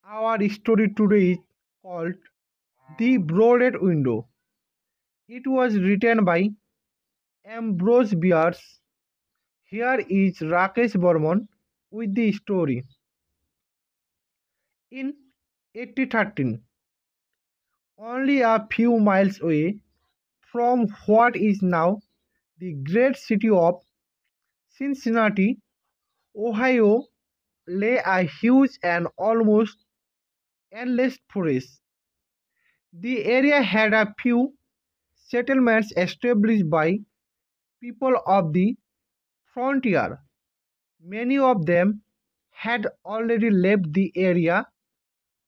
Our story today is called The Broaded Window. It was written by Ambrose Bierce. Here is Rakesh Burman with the story. In 1813, only a few miles away from what is now the great city of Cincinnati, Ohio, lay a huge and almost endless forest. The area had a few settlements established by people of the frontier. Many of them had already left the area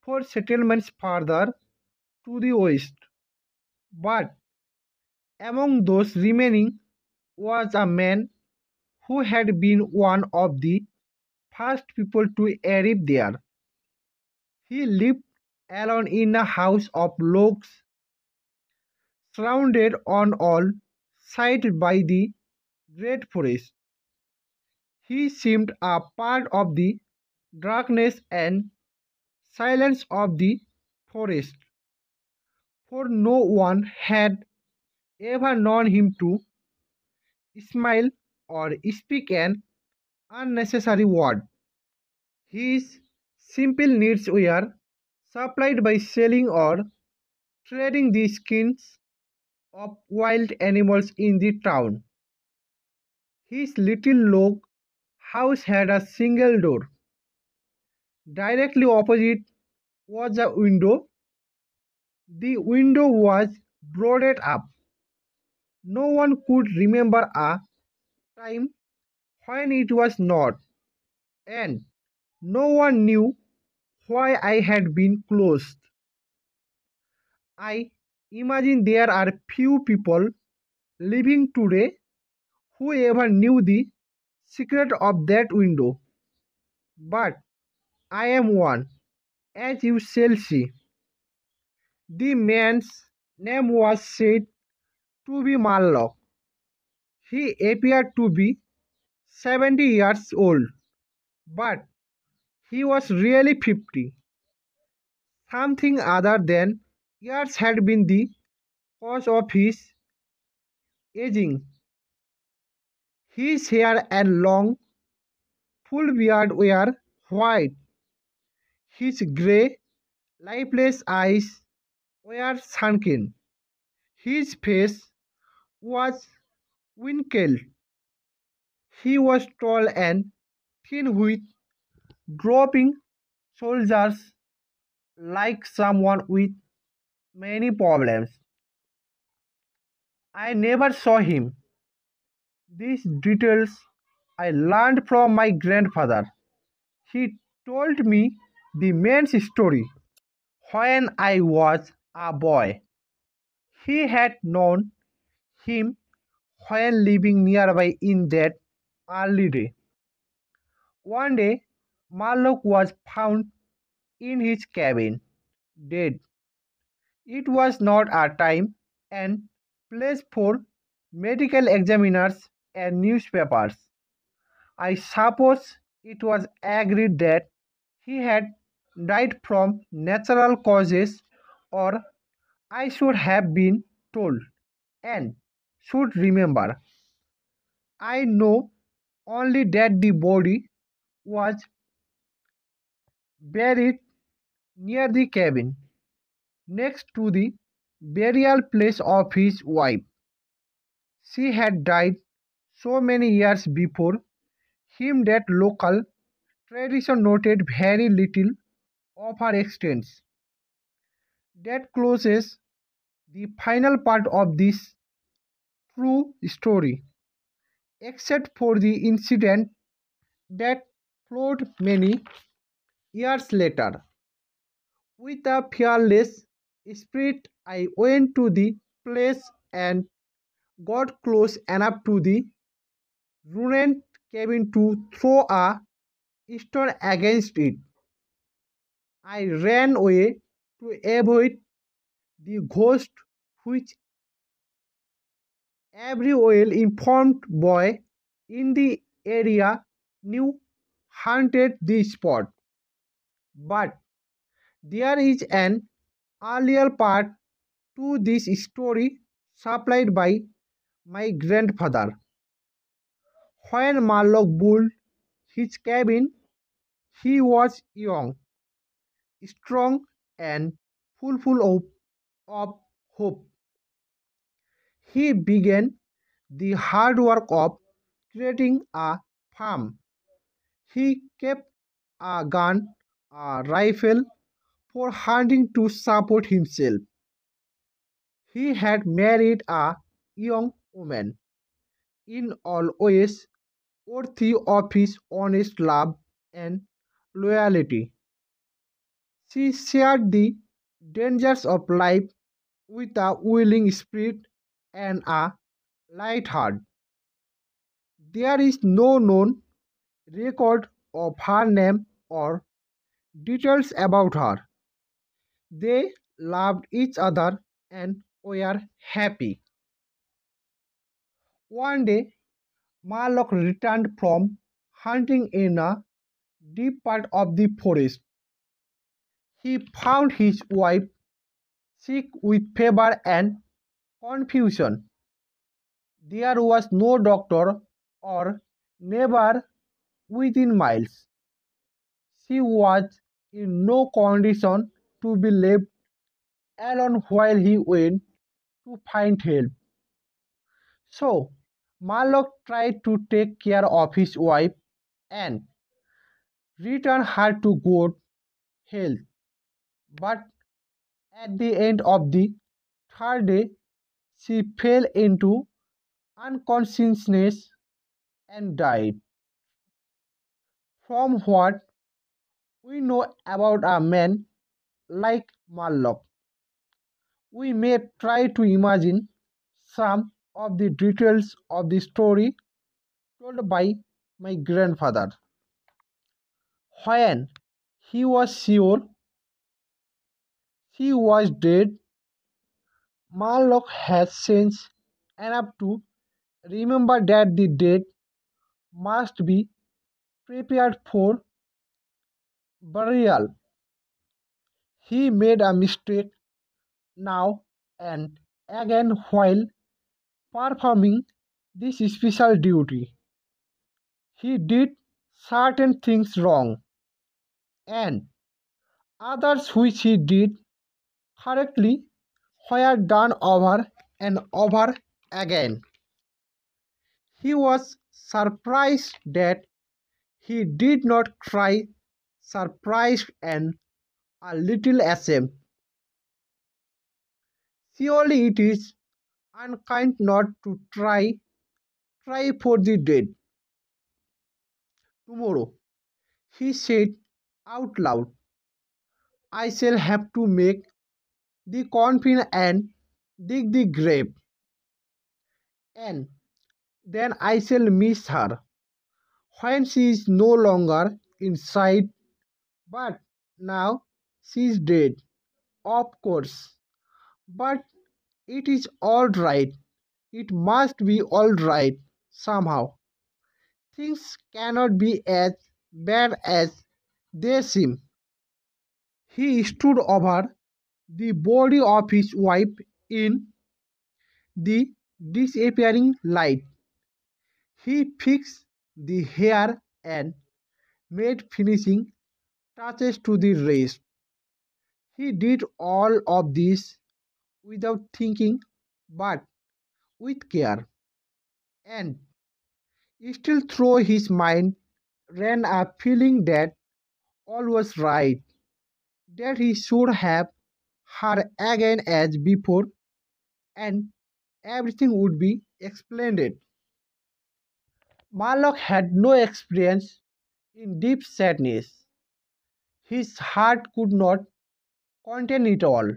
for settlements farther to the west. But among those remaining was a man who had been one of the first people to arrive there. He lived alone in a house of logs, surrounded on all sides by the great forest. He seemed a part of the darkness and silence of the forest, for no one had ever known him to smile or speak an unnecessary word. His simple needs were supplied by selling or trading the skins of wild animals in the town. His little log house had a single door. Directly opposite was a window. The window was boarded up. No one could remember a time when it was not, and no one knew why I had been closed. I imagine there are few people living today who ever knew the secret of that window, but I am one, as you shall see. The man's name was said to be Mallock. He appeared to be 70 years old, but he was really 50. Something other than years had been the cause of his aging. His hair and long, full beard were white. His grey, lifeless eyes were sunken. His face was wrinkled. He was tall and thin with drooping shoulders like someone with many problems. I never saw him. These details I learned from my grandfather. He told me the man's story when I was a boy. He had known him when living nearby in that early day. One day, Marlock was found in his cabin, dead. It was not a time and place for medical examiners and newspapers. I suppose it was agreed that he had died from natural causes, or I should have been told and should remember. I know only that the body was buried near the cabin, next to the burial place of his wife. She had died so many years before him that local tradition noted very little of her extents. That closes the final part of this true story, except for the incident that followed many years later. With a fearless spirit, I went to the place and got close enough to the ruined cabin to throw a stone against it. I ran away to avoid the ghost which every well-informed boy in the area knew haunted the spot. But There is an earlier part to this story supplied by my grandfather. When Marlock built his cabin, he was young, strong, and full of hope. He began the hard work of creating a farm. He kept a gun, a rifle for hunting to support himself. He had married a young woman, in all ways worthy of his honest love and loyalty. She shared the dangers of life with a willing spirit and a light heart. There is no known record of her name or details about her. They loved each other and were happy. One day, Marlock returned from hunting in a deep part of the forest. He found his wife sick with fever and confusion. There was no doctor or neighbor within miles. She was in no condition to be left alone while he went to find help. So, Marlock tried to take care of his wife and return her to good health. But at the end of the third day, she fell into unconsciousness and died. From what we know about a man like Marlock, we may try to imagine some of the details of the story told by my grandfather. When he was sure she was dead, Marlock had sense enough to remember that the dead must be prepared for burial. He made a mistake now and again while performing this special duty. He did certain things wrong and others which he did correctly were done over and over again. He was surprised that he did not cry, surprised and a little ashamed. Surely it is unkind not to try for the dead. Tomorrow, he said out loud, I shall have to make the coffin and dig the grave, and then I shall miss her when she is no longer inside. But now she is dead, of course. But it is all right. It must be all right somehow. Things cannot be as bad as they seem. He stood over the body of his wife in the disappearing light. He fixed the hair and made finishing touches to the rest. He did all of this without thinking but with care. And still through his mind ran a feeling that all was right, that he should have her again as before, and everything would be explained. Marlock had no experience in deep sadness. His heart could not contain it all.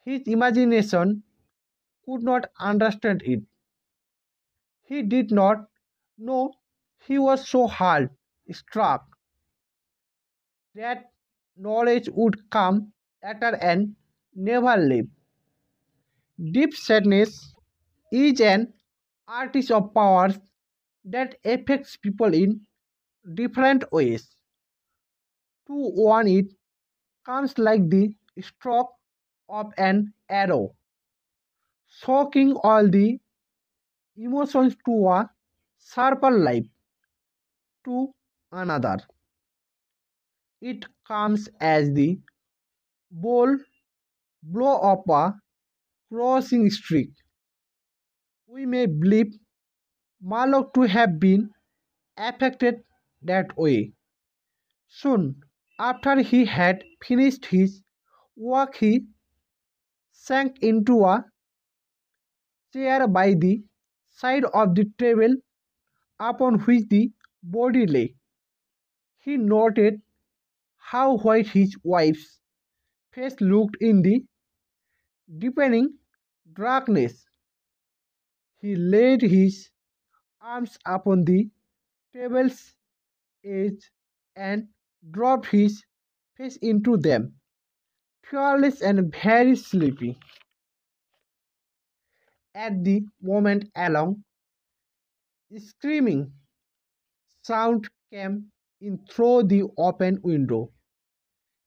His imagination could not understand it. He did not know he was so hard struck that knowledge would come later and never leave. Deep sadness is an artist of powers that affects people in different ways. To one it comes like the stroke of an arrow, shocking all the emotions to a sharper life to another. It comes as the bold blow of a crossing streak. We may believe Malok to have been affected that way. Soon after he had finished his work, he sank into a chair by the side of the table upon which the body lay. He noted how white his wife's face looked in the deepening darkness. He laid his arms upon the table's edge and dropped his face into them, fearless and very sleepy. At the moment, along screaming sound came in through the open window.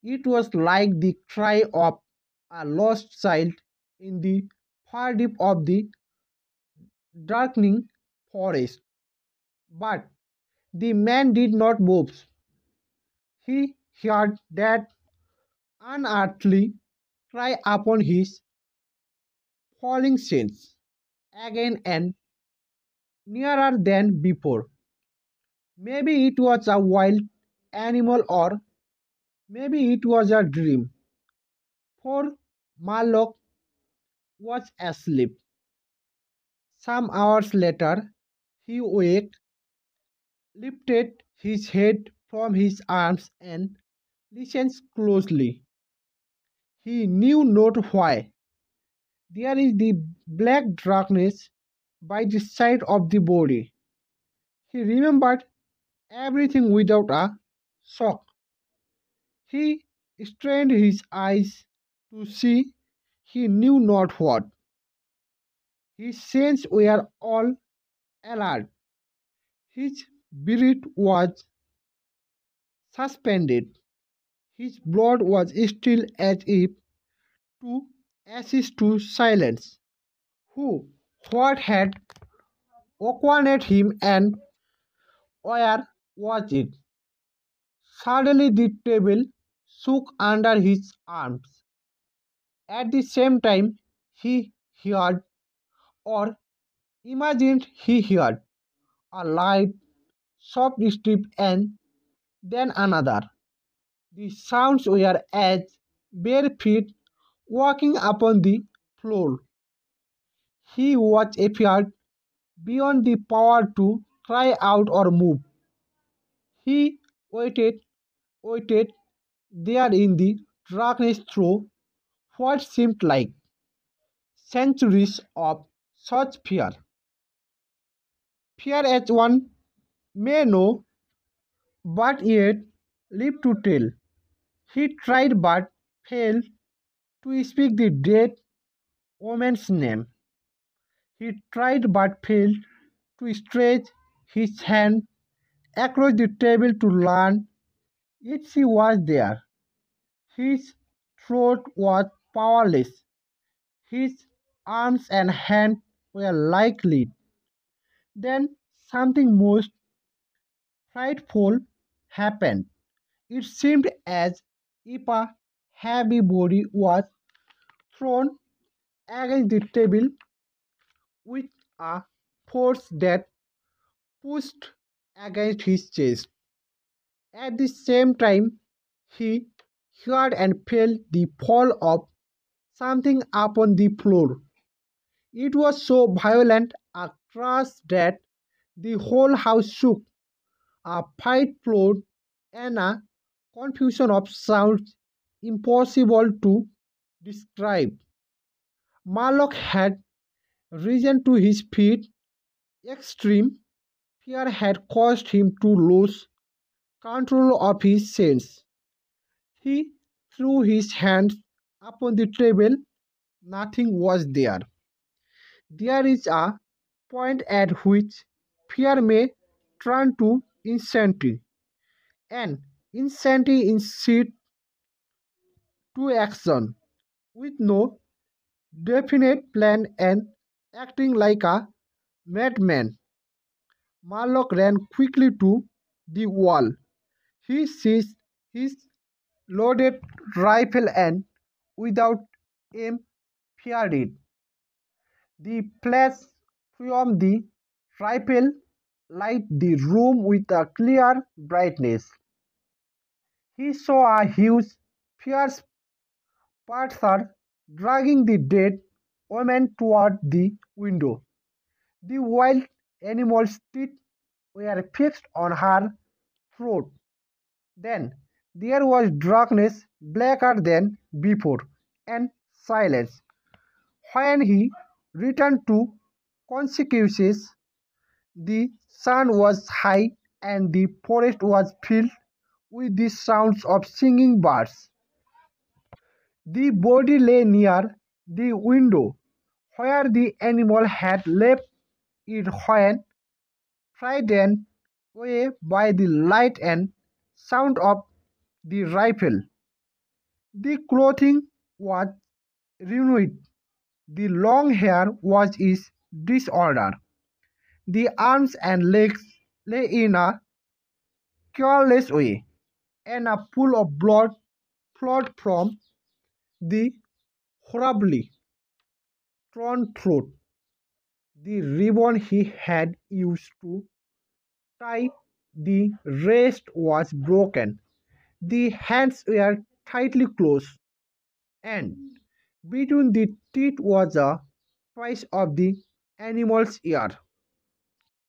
It was like the cry of a lost child in the far deep of the darkening forest. But the man did not move. He heard that unearthly cry upon his falling sense again and nearer than before. Maybe it was a wild animal or maybe it was a dream. For Malok was asleep. Some hours later, he waked, lifted his head from his arms, and listened closely. He knew not why. There is the black darkness by the side of the body. He remembered everything without a shock. He strained his eyes to see he knew not what. His senses were all alert. His breath was suspended. His blood was still as if to assist to silence. Who, what had awakened him and where was it? Suddenly the table shook under his arms. At the same time, he heard, or imagined he heard, a light, soft step and then another. The sounds were as bare feet walking upon the floor. He was appeared beyond the power to cry out or move. He waited, waited there in the darkness through what seemed like centuries of such fear. Fear as one may know, but yet live to tell. He tried but failed to speak the dead woman's name. He tried but failed to stretch his hand across the table to learn if she was there. His throat was powerless. His arms and hands were like lead. Then something most frightful happened. It seemed as if a heavy body was thrown against the table with a force that pushed against his chest. At the same time, he heard and felt the fall of something upon the floor. It was so violent a crash that the whole house shook. A fight flowed and a confusion of sounds impossible to describe. Malok had risen to his feet. Extreme fear had caused him to lose control of his sense. He threw his hands upon the table. Nothing was there. There is a point at which fear may turn to insanity, and insanity is set to action. With no definite plan and acting like a madman, Marlock ran quickly to the wall. He seized his loaded rifle and, without aim, fired it. The flash from the rifle lighted the room with a clear brightness. He saw a huge, fierce panther dragging the dead woman toward the window. The wild animal's teeth were fixed on her throat. Then there was darkness blacker than before, and silence. When he returned to consequences, the sun was high and the forest was filled with the sounds of singing birds. The body lay near the window where the animal had left it when frightened away by the light and sound of the rifle. The clothing was ruined. The long hair was in disorder. The arms and legs lay in a careless way, and a pool of blood flowed from the horribly torn throat. The ribbon he had used to tie the wrist was broken. The hands were tightly closed, and between the teeth was a piece of the animal's ear.